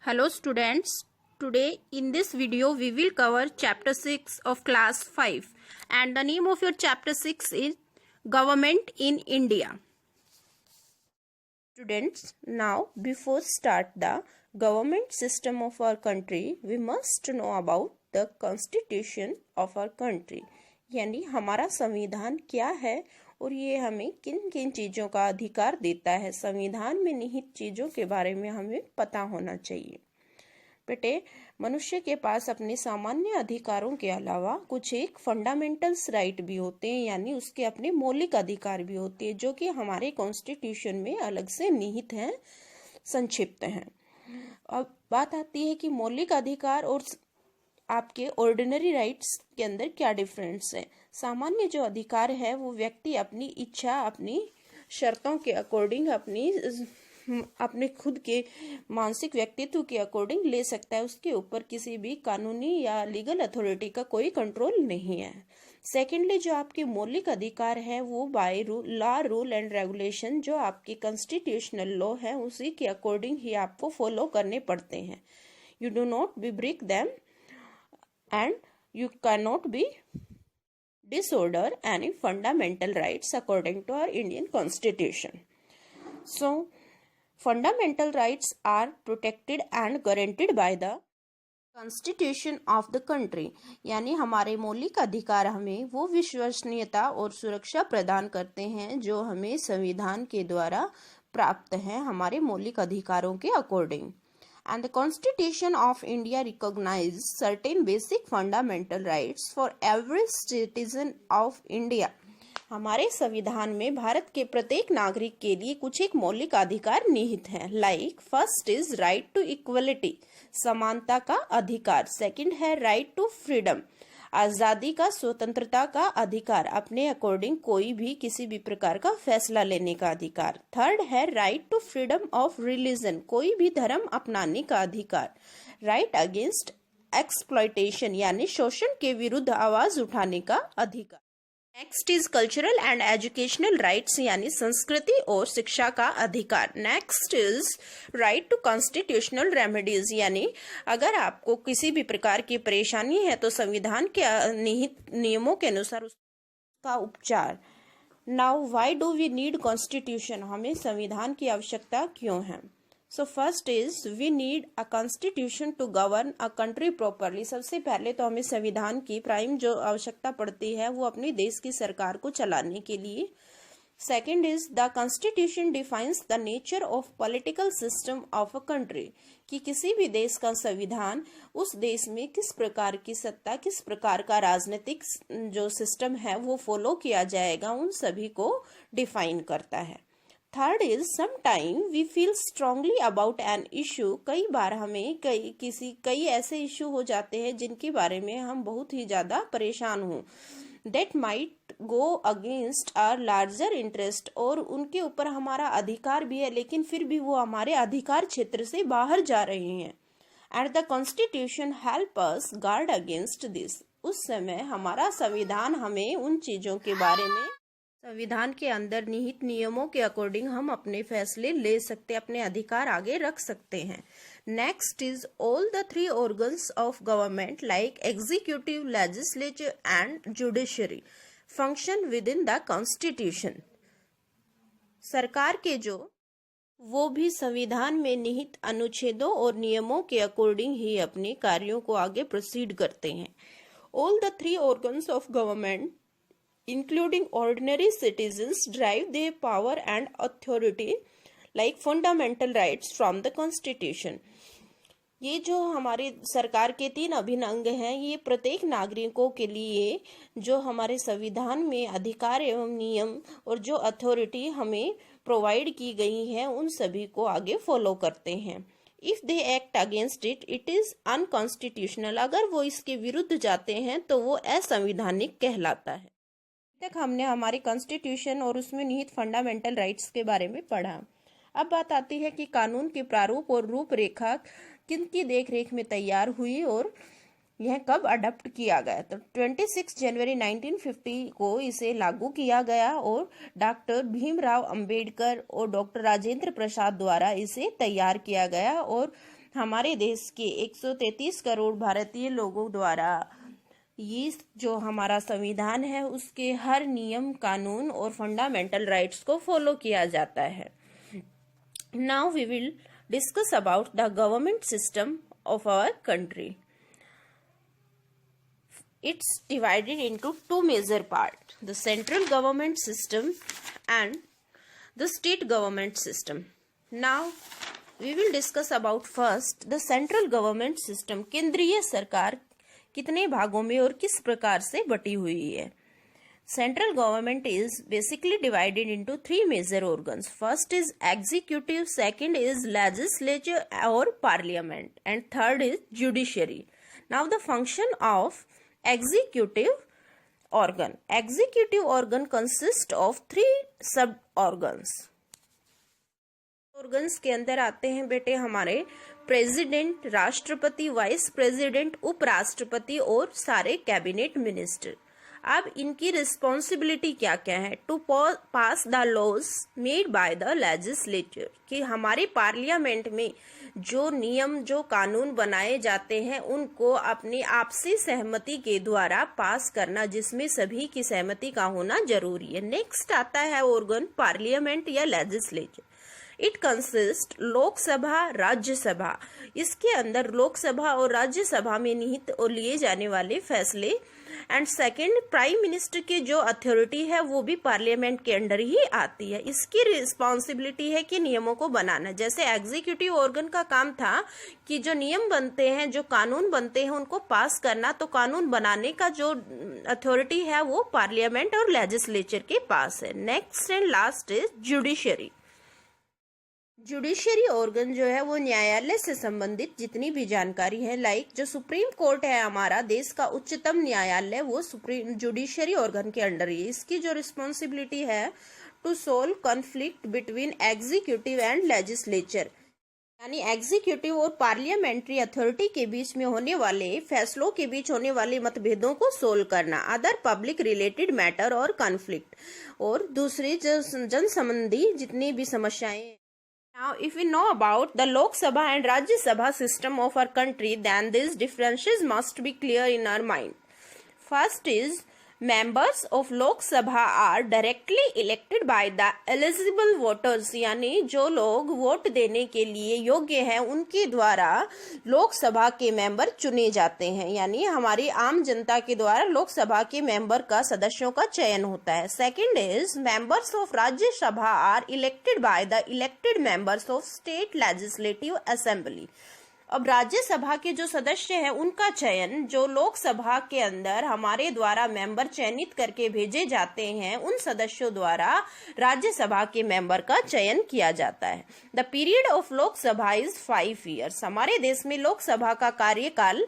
Hello students, today in this video we will cover chapter 6 of class 5 and the name of your chapter 6 is Government in India. Students, now before start the government system of our country, we must know about the constitution of our country. यानी हमारा संविधान क्या है और ये हमें किन किन चीज़ों का अधिकार देता है। संविधान में निहित चीज़ों के बारे में हमें पता होना चाहिए। बेटे, मनुष्य के पास अपने सामान्य अधिकारों के अलावा कुछ एक फंडामेंटल्स राइट भी होते हैं, यानी उसके अपने मौलिक अधिकार भी होते हैं, जो कि हमारे कॉन्स्टिट्यूशन में अलग से निहित हैं, संक्षिप्त हैं। अब बात आती है कि मौलिक अधिकार और आपके ऑर्डिनरी राइट्स के अंदर क्या डिफरेंस है। सामान्य जो अधिकार है वो व्यक्ति अपनी इच्छा, अपनी शर्तों के अकॉर्डिंग, अपने खुद के मानसिक व्यक्तित्व के अकॉर्डिंग ले सकता है। उसके ऊपर किसी भी कानूनी या लीगल अथॉरिटी का कोई कंट्रोल नहीं है। सेकेंडली, जो आपके मौलिक अधिकार है वो by law, rule and regulation, जो आपकी कॉन्स्टिट्यूशनल लॉ है उसी के अकॉर्डिंग ही आपको फॉलो करने पड़ते हैं। You do not be break them and you cannot be disorder any fundamental rights according to our Indian Constitution. So, fundamental rights are protected and guaranteed by the Constitution of the country. यानी हमारे मौलिक अधिकार हमें वो विश्वसनीयता और सुरक्षा प्रदान करते हैं जो हमें संविधान के द्वारा प्राप्त हैं हमारे मौलिक अधिकारों के according. And the Constitution of India recognizes certain basic fundamental rights for every citizen of India. हमारे संविधान में भारत के प्रत्येक नागरिक के लिए कुछ एक मौलिक अधिकार निहित हैं। Like first is right to equality, समानता का अधिकार। सेकंड है राइट टू फ्रीडम, आज़ादी का, स्वतंत्रता का अधिकार, अपने अकॉर्डिंग कोई भी किसी भी प्रकार का फैसला लेने का अधिकार। थर्ड है right to freedom of religion, कोई भी धर्म अपनाने का अधिकार। राइट अगेंस्ट एक्सप्लॉयटेशन, यानी शोषण के विरुद्ध आवाज उठाने का अधिकार। Next is cultural and educational rights, यानी संस्कृति और शिक्षा का अधिकार। Next is right to constitutional remedies, यानी अगर आपको किसी भी प्रकार की परेशानी है तो संविधान के निहित नियमों के अनुसार उसका उपचार। Now why do we need constitution, हमें संविधान की आवश्यकता क्यों है। So first is we need a constitution to govern a country properly. सबसे पहले तो हमें संविधान की प्राइम जो आवश्यकता पड़ती है वो अपने देश की सरकार को चलाने के लिए। Second is the constitution defines the nature of political system of a country, कि किसी भी देश का संविधान उस देश में किस प्रकार की सत्ता, किस प्रकार का राजनीतिक जो सिस्टम है वो फॉलो किया जाएगा, उन सभी को डिफाइन करता है। Third is sometime we feel strongly about an issue, कई बार हमें कई ऐसे इशू हो जाते हैं जिनके बारे में हम बहुत ही ज्यादा परेशान हों, that might go against our larger interest, और उनके ऊपर हमारा अधिकार भी है लेकिन फिर भी वो हमारे अधिकार क्षेत्र से बाहर जा रहे हैं। And the constitution help us guard against this, उस समय हमारा संविधान हमें उन चीजों के बारे में, संविधान के अंदर निहित नियमों के अकॉर्डिंग हम अपने फैसले ले सकते, अपने अधिकार आगे रख सकते हैं। Next is all the three organs of government like executive, legislature and judiciary function with in the constitution. सरकार के जो वो भी संविधान में निहित अनुच्छेदों और नियमों के अकॉर्डिंग ही अपने कार्यों को आगे प्रोसीड करते हैं। All the three organs of government including ordinary citizens derive their power and authority like fundamental rights from the constitution. ये जो हमारे सरकार के तीन अभिन्न अंग हैं, ये प्रत्येक नागरिकों के लिए जो हमारे संविधान में अधिकार एवं नियम और जो अथॉरिटी हमें प्रोवाइड की गई है उन सभी को आगे फॉलो करते हैं। If they act against it, it is unconstitutional, अगर वो इसके विरुद्ध जाते हैं तो वो असंवैधानिक कहलाता है। तक हमने हमारे कॉन्स्टिट्यूशन और उसमें निहित फंडामेंटल राइट्स के बारे में पढ़ा। अब बात आती है कि कानून के प्रारूप और रूपरेखा किनकी देखरेख में तैयार हुई और यह कब अडॉप्ट किया गया। तो 26 जनवरी 1950 को इसे लागू किया गया और डॉक्टर भीमराव अंबेडकर और डॉक्टर राजेंद्र प्रसाद द्वारा इसे तैयार किया गया और हमारे देश के 133 करोड़ भारतीय लोगों द्वारा ये जो हमारा संविधान है उसके हर नियम, कानून और फंडामेंटल राइट्स को फॉलो किया जाता है। Now we will discuss about the government system of our country. It's divided into two major parts, the central government system and the state government system. Now we will discuss about first the central government system. केंद्रीय सरकार कितने भागों में और किस प्रकार से बटी हुई है। Central government is basically divided into three major organs. First is executive, second is legislature or parliament, and third is judiciary. Now the function of executive organ consists of three sub organs के अंदर आते हैं बेटे हमारे president, राष्ट्रपति, vice president, उपराष्ट्रपति और सारे कैबिनेट मिनिस्टर। अब इनकी रिस्पॉन्सिबिलिटी क्या क्या है? To pass the laws made by the legislature, कि हमारे पार्लियामेंट में जो नियम, जो कानून बनाए जाते हैं उनको अपनी आपसी सहमति के द्वारा पास करना, जिसमें सभी की सहमति का होना जरूरी है। नेक्स्ट आता है ऑर्गन पार्लियामेंट या legislature. It consist Lok Sabha, Rajya Sabha. इसके अंदर लोकसभा और राज्यसभा में निहित और लिए जाने वाले फैसले। एंड सेकंड, प्राइम मिनिस्टर की जो अथॉरिटी है वो भी पार्लियामेंट के अंडर ही आती है। इसकी रिस्पॉन्सिबिलिटी है कि नियमों को बनाना। जैसे एग्जीक्यूटिव ऑर्गन का काम था कि जो नियम बनते हैं, जो कानून बनते हैं उनको पास करना, तो कानून बनाने का जो अथॉरिटी है वो पार्लियामेंट और लेजिस्लेचर के पास है। Next and last is judiciary. Judiciary organ जो है वो न्यायालय से संबंधित जितनी भी जानकारी है, लाइक जो सुप्रीम कोर्ट है हमारा देश का उच्चतम न्यायालय, वो सुप्रीम जुडिशरी ऑर्गन के अंडर ही है। इसकी जो रिस्पॉन्सिबिलिटी है to solve conflict between executive and legislature, यानी एग्जीक्यूटिव और पार्लियामेंट्री अथॉरिटी के बीच में होने वाले फैसलों के बीच होने वाले मतभेदों को सोल्व करना, अदर पब्लिक रिलेटेड मैटर और कॉन्फ्लिक्ट, और दूसरी जन संबंधी जितनी भी समस्याएं। Now, if we know about the Lok Sabha and Rajya Sabha system of our country, then these differences must be clear in our mind. First is, members of Lok Sabha are directly elected by the eligible voters, यानी जो लोग vote देने के लिए योग्य हैं उनके द्वारा लोकसभा के मेंबर चुने जाते हैं, यानी हमारी आम जनता के द्वारा लोकसभा के मेंबर का सदस्यों का चयन होता है। Second is, members of Rajya Sabha are elected by the elected members of state legislative assembly. अब राज्यसभा के जो सदस्य हैं उनका चयन जो लोकसभा के अंदर हमारे द्वारा मेंबर चयनित करके भेजे जाते हैं, उन सदस्यों द्वारा राज्यसभा के मेंबर का चयन किया जाता है। The period of Lok Sabha is 5 years। हमारे देश में लोकसभा का कार्यकाल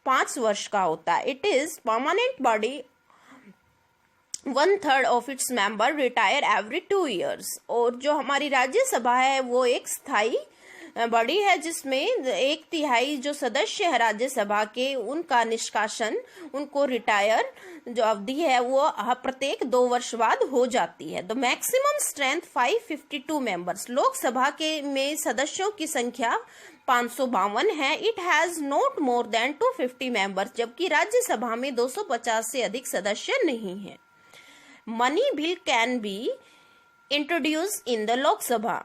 5 वर्ष का होता है। It is permanent body, 1/3 of its member retire every 2 years। और जो हमारी राज्यसभा है वो एक स्थायी बड़ी है जिसमें 1/3 जो सदस्य है राज्यसभा के उनका निष्कासन, उनको रिटायर जो अवधि है वो प्रत्येक 2 वर्ष बाद हो जाती है। The maximum strength 552 members. Lok Sabha के में सदस्यों की संख्या 552 है। It has not more than 250 members, जबकि राज्यसभा में 250 से अधिक सदस्य नहीं है। Money bill can be introduce in the Lok Sabha.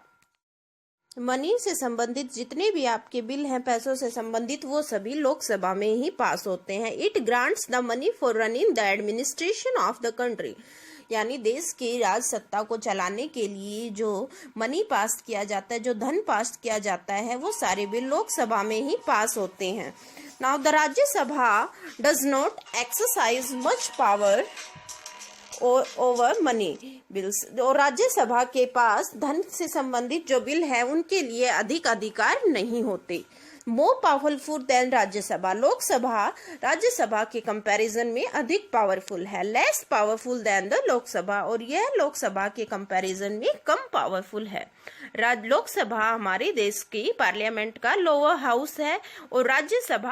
Money से संबंधित जितने भी आपके बिल हैं, पैसों से संबंधित, वो सभी लोकसभा में ही पास होते हैं। It grants the money for running the administration of the country, यानी देश की राज सत्ता को चलाने के लिए जो मनी पास किया जाता है, जो धन पास किया जाता है, वो सारे बिल लोकसभा में ही पास होते हैं। Now the Rajya Sabha does not exercise much power over money bills. और राज्यसभा के पास धन से संबंधित जो बिल है उनके लिए अधिक अधिकार नहीं होते। More powerful than Rajya Sabha. Lok Sabha Rajya Sabha के कंपैरिजन में अधिक पावरफुल है। Less powerful than the Lok Sabha, और यह लोकसभा के कंपैरिजन में कम पावरफुल है। लोकसभा हमारे देश की पार्लियामेंट का लोअर हाउस है और राज्यसभा